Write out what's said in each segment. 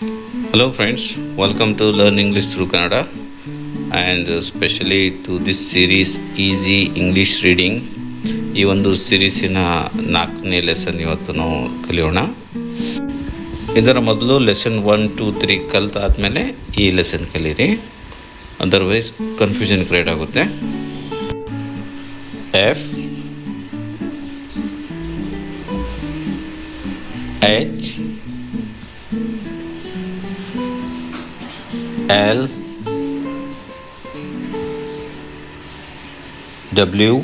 Hello friends, welcome to Learn English through Kannada and especially to this series Easy English Reading. ಈ ಒಂದು ಸೀರೀಸಿನ 4ನೇ lesson ಇವತ್ತು ನಾವು ಕಲಿಯೋಣ. ಇದರ ಮೊದಲು ಲೆಸನ್ 1, 2, 3 ಕಲಿತಾದ್ಮೇಲೆ ಈ ಲೆಸನ್ ಕಲೀರಿ, ಅದರ್ವೈಸ್ ಕನ್ಫ್ಯೂಷನ್ ಕ್ರಿಯೇಟ್ ಆಗುತ್ತೆ. F H L W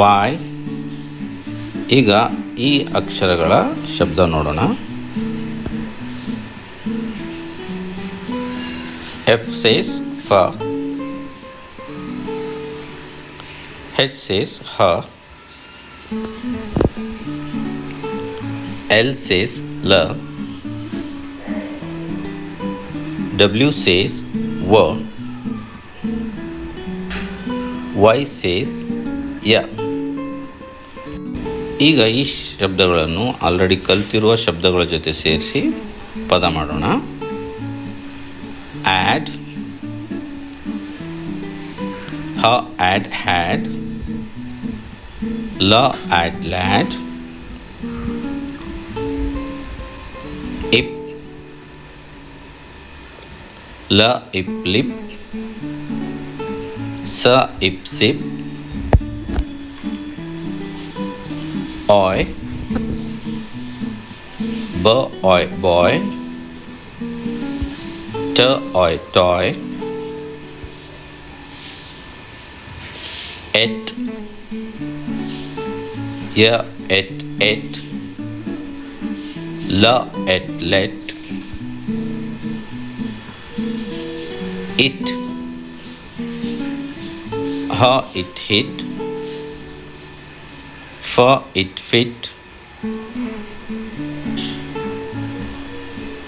Y. ಈಗ ಈ ಅಕ್ಷರಗಳ ಶಬ್ದ ನೋಡೋಣ. F says fa, H says ha, L says la, W says wa, Y says ya. ಈಗ ಈ ಶಬ್ದಗಳನ್ನು ಆಲ್ರೆಡಿ ಕಲ್ತಿರುವ ಶಬ್ದಗಳ ಜೊತೆ ಸೇರಿಸಿ ಪದ ಮಾಡೋಣ. add, ha add had, la add lad, ip, la ip lip, sa ip sip, oi, b oi boy, t oi toy, et, ya et, la et let, it, ha it hit, fa it fit,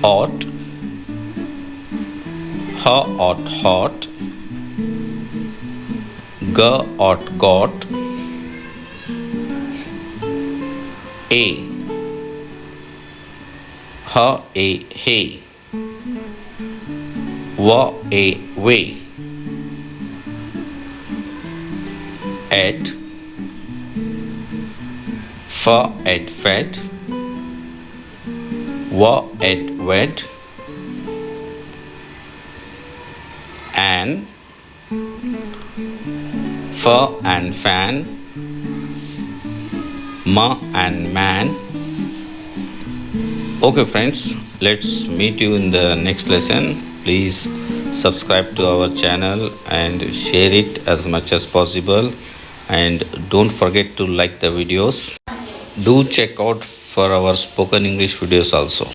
ought, ha ought hot, ga ought got, a, ha a hey, wa a way, ed, fa ed fed, wa ed wed, an, fa and fan, ma and man. Okay friends, let's meet you in the next lesson. Please subscribe to our channel and share it as much as possible, and don't forget to like the videos. Do check out for our spoken English videos also.